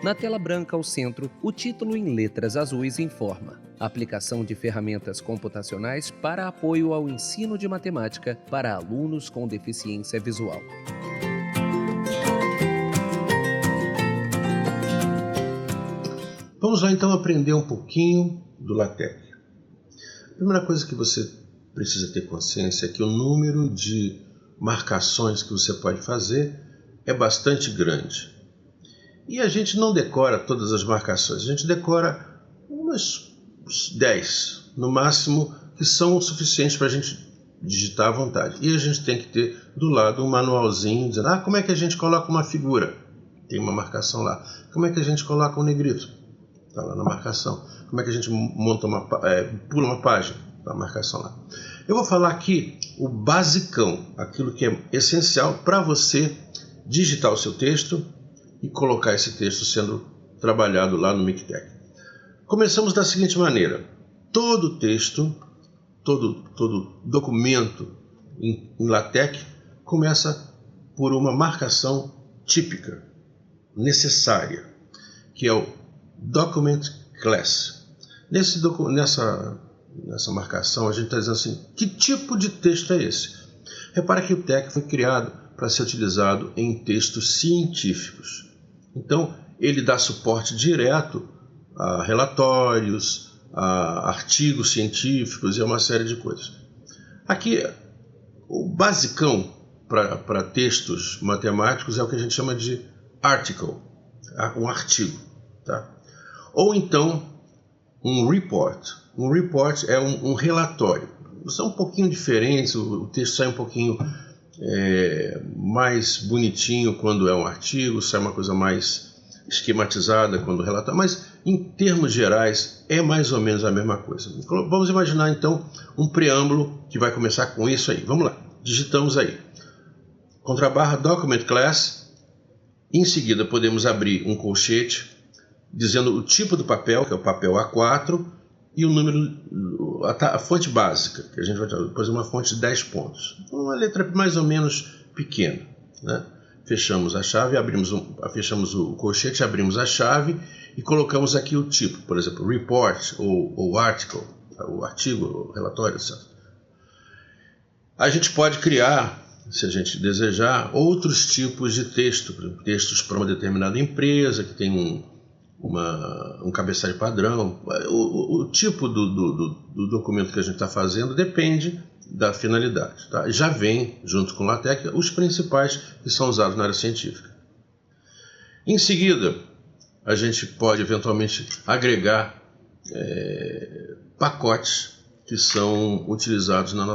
Na tela branca ao centro, o título em letras azuis informa: Aplicação de ferramentas computacionais para apoio ao ensino de matemática para alunos com deficiência visual. Vamos lá então aprender um pouquinho do LaTeX. A primeira coisa que você precisa ter consciência é que o número de marcações que você pode fazer é bastante grande. E a gente não decora todas as marcações, a gente decora umas 10, no máximo, que são o suficiente para a gente digitar à vontade. E a gente tem que ter do lado um manualzinho dizendo: como é que a gente coloca uma figura? Tem uma marcação lá. Como é que a gente coloca um negrito? Está lá na marcação. Como é que a gente monta pula uma página? Está na marcação lá. Eu vou falar aqui o basicão, aquilo que é essencial para você digitar o seu texto e colocar esse texto sendo trabalhado lá no Mictec. Começamos da seguinte maneira: todo texto, todo documento em LaTeX começa por uma marcação típica, necessária, que é o Document Class. Nessa marcação a gente está dizendo assim: que tipo de texto é esse? Repara que o TeX foi criado para ser utilizado em textos científicos. Então, ele dá suporte direto a relatórios, a artigos científicos e a uma série de coisas. Aqui, o basicão para textos matemáticos é o que a gente chama de article, um artigo. Tá? Ou então, um report. Um report é um relatório. São um pouquinho diferentes, o texto sai um pouquinho mais bonitinho quando é um artigo, sai uma coisa mais esquematizada quando relata, mas em termos gerais é mais ou menos a mesma coisa. Vamos imaginar então um preâmbulo que vai começar com isso aí. Vamos lá, digitamos aí _ document class, em seguida podemos abrir um colchete dizendo o tipo do papel, que é o papel A4, e o número, a fonte básica, que a gente vai fazer uma fonte de 10 pontos. Uma letra mais ou menos pequena, né? Fechamos a chave, fechamos o colchete, abrimos a chave e colocamos aqui o tipo, por exemplo, report ou article, o artigo, o relatório, etc. A gente pode criar, se a gente desejar, outros tipos de texto, por exemplo, textos para uma determinada empresa que tem um cabeçalho padrão. O tipo do documento que a gente está fazendo depende da finalidade. Tá? Já vem, junto com o LaTeX, os principais que são usados na área científica. Em seguida, a gente pode eventualmente agregar pacotes que são utilizados na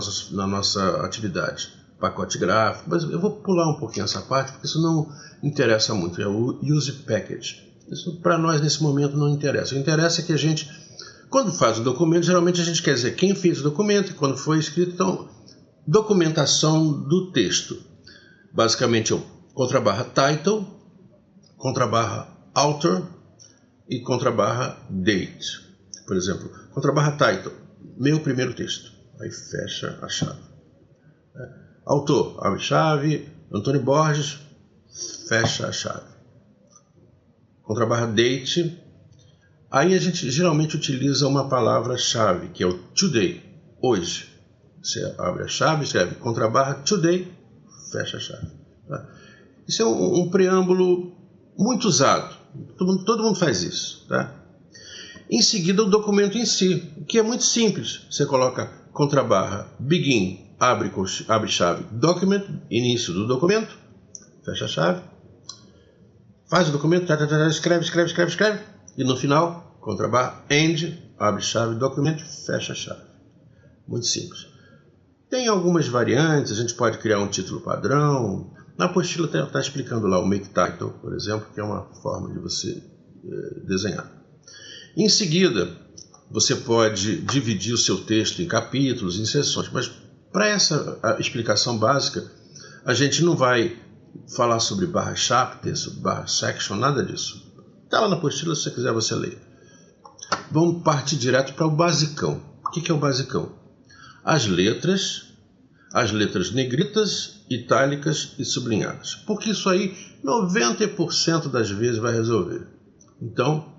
nossa atividade. Pacote gráfico, mas eu vou pular um pouquinho essa parte porque isso não interessa muito, é o Use Package. Isso para nós nesse momento não interessa. O que interessa é que a gente, quando faz o documento, geralmente a gente quer dizer quem fez o documento e quando foi escrito. Então, documentação do texto. Basicamente é o _ title, _ author e _ date. Por exemplo, _ title, meu primeiro texto. Aí fecha a chave. Autor, abre chave, Antônio Borges, fecha a chave. _ date, aí a gente geralmente utiliza uma palavra-chave, que é o today, hoje. Você abre a chave, escreve _ today, fecha a chave. Tá? Isso é um preâmbulo muito usado, todo mundo faz isso. Tá? Em seguida, o documento em si, que é muito simples. Você coloca _ begin, abre chave, document, início do documento, fecha a chave. Faz o documento, escreve, e no final, _ end, abre chave, documento, fecha a chave. Muito simples. Tem algumas variantes, a gente pode criar um título padrão. Na apostila está explicando lá o make title, por exemplo, que é uma forma de você desenhar. Em seguida, você pode dividir o seu texto em capítulos, em seções, mas para essa explicação básica, a gente não vai falar sobre / chapter, sobre / section, nada disso. Está lá na apostila, se você quiser você lê. Vamos partir direto para o basicão. O que é o basicão? As letras negritas, itálicas e sublinhadas. Porque isso aí 90% das vezes vai resolver. Então,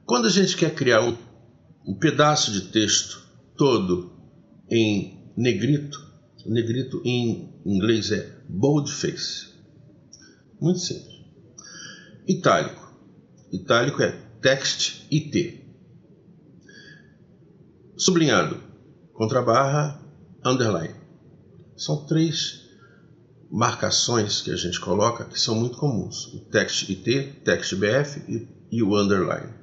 quando a gente quer criar um pedaço de texto todo em negrito, negrito em inglês é boldface, muito simples. Itálico, itálico é text IT. Sublinhado, contrabarra, underline. São 3 marcações que a gente coloca que são muito comuns: o text IT, text BF e o underline.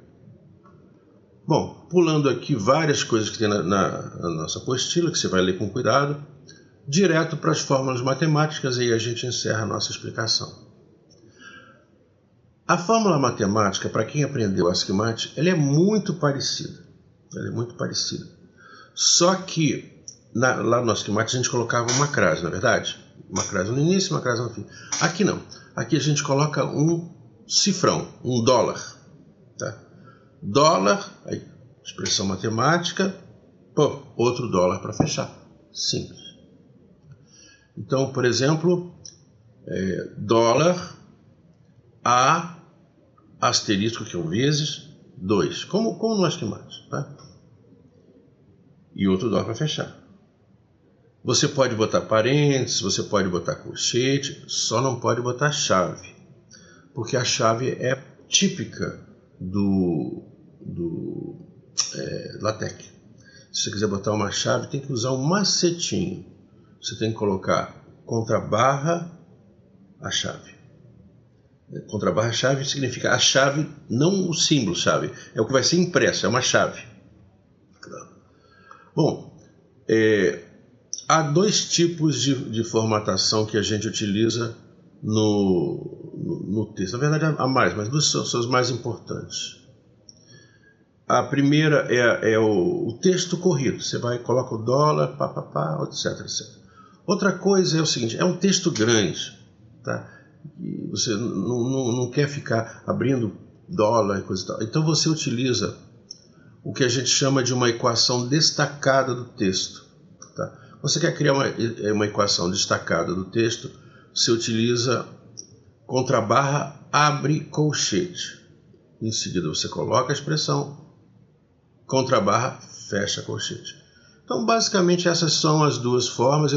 Bom, pulando aqui várias coisas que tem na nossa apostila, que você vai ler com cuidado, direto para as fórmulas matemáticas, e aí a gente encerra a nossa explicação. A fórmula matemática, para quem aprendeu ASCII, ela é muito parecida. Ela é muito parecida. Só que lá no ASCII a gente colocava uma crase, não é verdade? Uma crase no início e uma crase no fim. Aqui não. Aqui a gente coloca um cifrão, um dólar. Tá? Dólar, aí, expressão matemática, outro dólar para fechar. Simples. Então, por exemplo, dólar A asterisco, que é o vezes 2, como no ASCII, tá? E outro dólar para fechar. Você pode botar parênteses, você pode botar colchete, só não pode botar chave, porque a chave é típica do LaTeX. Se você quiser botar uma chave, tem que usar um macetinho. Você tem que colocar contrabarra a chave. Contrabarra chave significa a chave, não o símbolo chave, é o que vai ser impresso, é uma chave. Bom, há 2 tipos de formatação que a gente utiliza no texto. Na verdade há mais, mas 2 são as mais importantes. A primeira é o texto corrido. Você vai, coloca o dólar, etc, etc. Outra coisa é o seguinte, é um texto grande, tá? E você não quer ficar abrindo dólar e coisa e tal. Então você utiliza o que a gente chama de uma equação destacada do texto. Tá? Você quer criar uma equação destacada do texto, você utiliza contrabarra abre colchete. Em seguida você coloca a expressão contrabarra fecha colchete. Então basicamente essas são as 2 formas.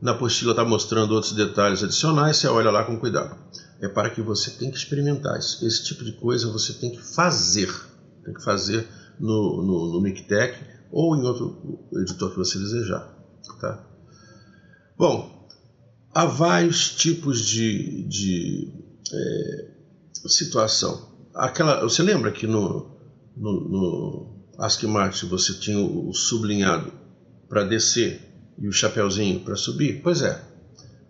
Na apostila está mostrando outros detalhes adicionais, você olha lá com cuidado. É para que você tenha que experimentar. Esse tipo de coisa você tem que fazer. Tem que fazer no Mictec ou em outro editor que você desejar. Tá? Bom, há vários tipos de situação. Você lembra que no ASCII você tinha o sublinhado para descer e o chapeuzinho para subir? Pois é,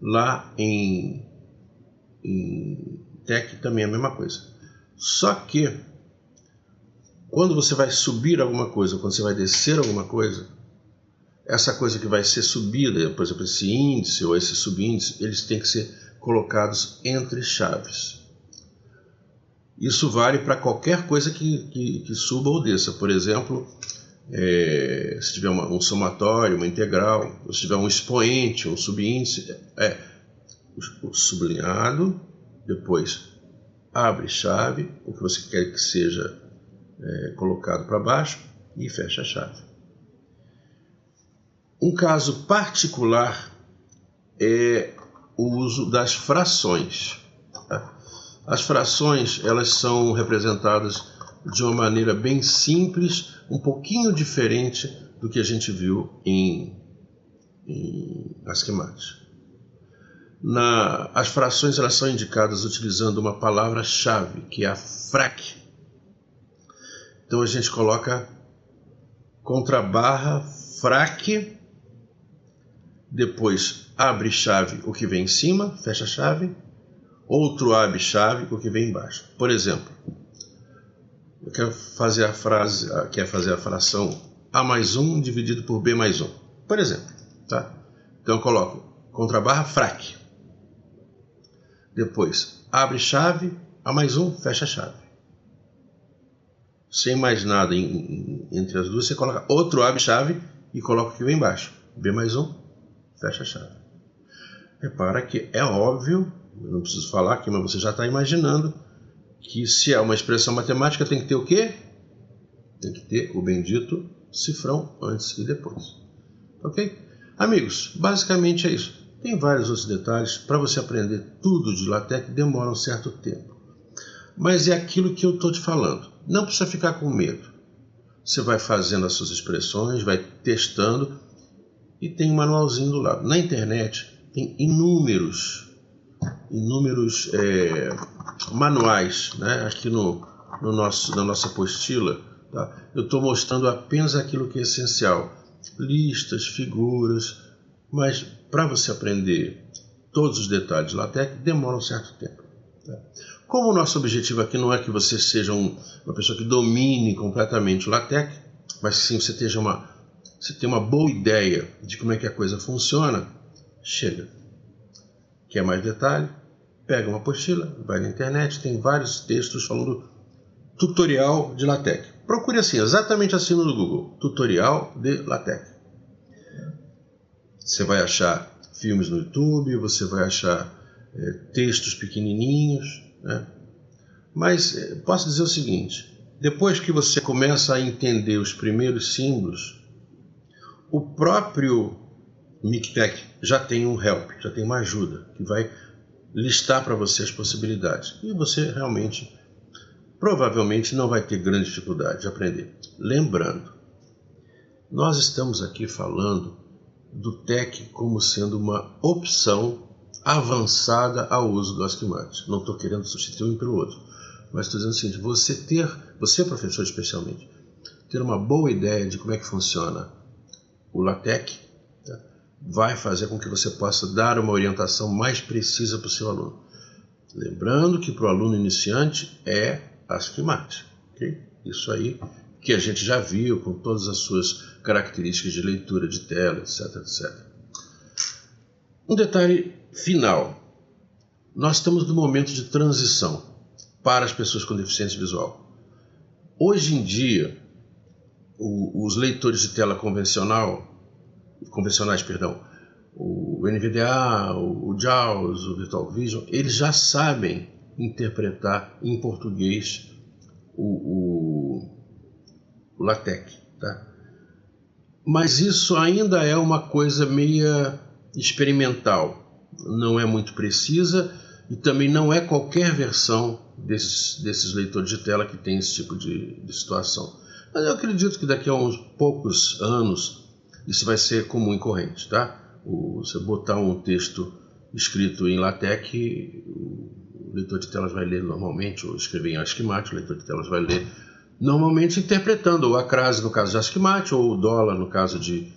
lá em TeX também é a mesma coisa. Só que quando você vai subir alguma coisa, quando você vai descer alguma coisa, essa coisa que vai ser subida, por exemplo, esse índice ou esse subíndice, eles têm que ser colocados entre chaves. Isso vale para qualquer coisa que suba ou desça. Por exemplo, se tiver um somatório, uma integral, ou se tiver um expoente, um subíndice, o sublinhado, depois abre chave, o que você quer que seja colocado para baixo, e fecha a chave. Um caso particular é o uso das frações. Tá? As frações, elas são representadas de uma maneira bem simples, um pouquinho diferente do que a gente viu em ASCII. As frações, elas são indicadas utilizando uma palavra-chave, que é a frac. Então a gente coloca contrabarra frac, depois abre chave o que vem em cima, fecha a chave, outro abre chave o que vem embaixo. Por exemplo, eu quero fazer a fração A mais 1 dividido por B mais 1, por exemplo. Tá? Então eu coloco contrabarra frac, depois abre chave, A mais 1, fecha a chave. Sem mais nada entre as duas, você coloca outro abre chave e coloca o que vem embaixo. B mais 1, fecha a chave. Repara que é óbvio, eu não preciso falar aqui, mas você já está imaginando que se é uma expressão matemática tem que ter o quê? Tem que ter o bendito cifrão antes e depois. Ok? Amigos, basicamente é isso. Tem vários outros detalhes. Para você aprender tudo de LaTeX demora um certo tempo. Mas é aquilo que eu estou te falando. Não precisa ficar com medo. Você vai fazendo as suas expressões, vai testando e tem um manualzinho do lado. Na internet tem inúmeros manuais, né? Aqui na nossa apostila, tá? Eu estou mostrando apenas aquilo que é essencial. Listas, figuras, mas para você aprender todos os detalhes de LaTeX demora um certo tempo. Tá? Como o nosso objetivo aqui não é que você seja uma pessoa que domine completamente o LaTeX, mas sim você tenha uma boa ideia de como é que a coisa funciona, chega. Quer mais detalhe? Pega uma apostila, vai na internet, tem vários textos falando tutorial de LaTeX. Procure assim, exatamente assim no Google, tutorial de LaTeX. Você vai achar filmes no YouTube, você vai achar textos pequenininhos, né? Mas posso dizer o seguinte, depois que você começa a entender os primeiros símbolos, o próprio MikTeX já tem um help, já tem uma ajuda, que vai listar para você as possibilidades. E você realmente, provavelmente, não vai ter grande dificuldade de aprender. Lembrando, nós estamos aqui falando do TeX como sendo uma opção avançada ao uso do ASCII. Não estou querendo substituir um pelo outro, mas estou dizendo o seguinte, você professor especialmente, ter uma boa ideia de como é que funciona o LaTeX, tá? Vai fazer com que você possa dar uma orientação mais precisa para o seu aluno. Lembrando que para o aluno iniciante é ASCII, ok? Isso aí que a gente já viu com todas as suas características de leitura de tela, etc, etc. Um detalhe final. Nós estamos no momento de transição para as pessoas com deficiência visual. Hoje em dia, os leitores de tela convencionais, o NVDA, o JAWS, o Virtual Vision, eles já sabem interpretar em português o LaTeX, tá? Mas isso ainda é uma coisa meia experimental, não é muito precisa e também não é qualquer versão desses leitores de tela que tem esse tipo de situação. Mas eu acredito que daqui a uns poucos anos isso vai ser comum e corrente, tá? Você botar um texto escrito em LaTeX, o leitor de telas vai ler normalmente, ou escrever em ASCII, o leitor de telas vai ler normalmente interpretando a crase no caso de ASCII, ou o dólar no caso de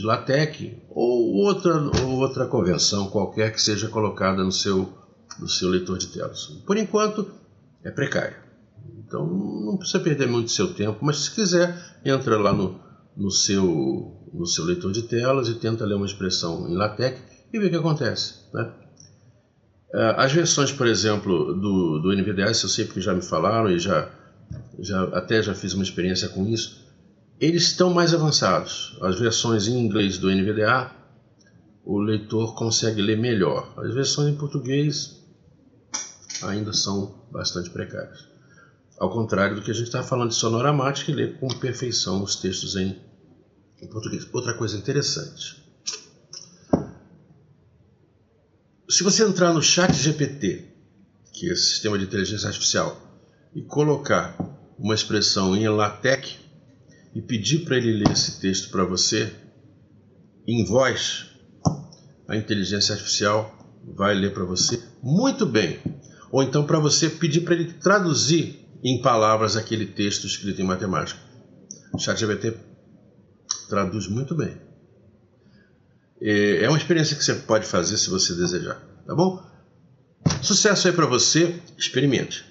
LaTeX, ou outra convenção qualquer que seja colocada no seu leitor de telas. Por enquanto é precário, então não precisa perder muito seu tempo, mas se quiser entra lá no seu leitor de telas e tenta ler uma expressão em LaTeX e vê o que acontece, né? As versões, por exemplo, do NVDA, eu sei porque já me falaram e já fiz uma experiência com isso, eles estão mais avançados. As versões em inglês do NVDA, o leitor consegue ler melhor. As versões em português ainda são bastante precárias. Ao contrário do que a gente está falando de Sonoramate, que lê com perfeição os textos em português. Outra coisa interessante. Se você entrar no ChatGPT, que é esse sistema de inteligência artificial, e colocar uma expressão em LaTeX e pedir para ele ler esse texto para você em voz, a inteligência artificial vai ler para você muito bem. Ou então para você pedir para ele traduzir em palavras aquele texto escrito em matemática. O ChatGPT traduz muito bem. É uma experiência que você pode fazer se você desejar, tá bom? Sucesso aí para você, experimente.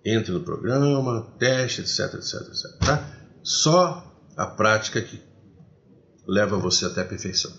Entre no programa, teste, etc, etc, etc. Tá? Só a prática que leva você até a perfeição.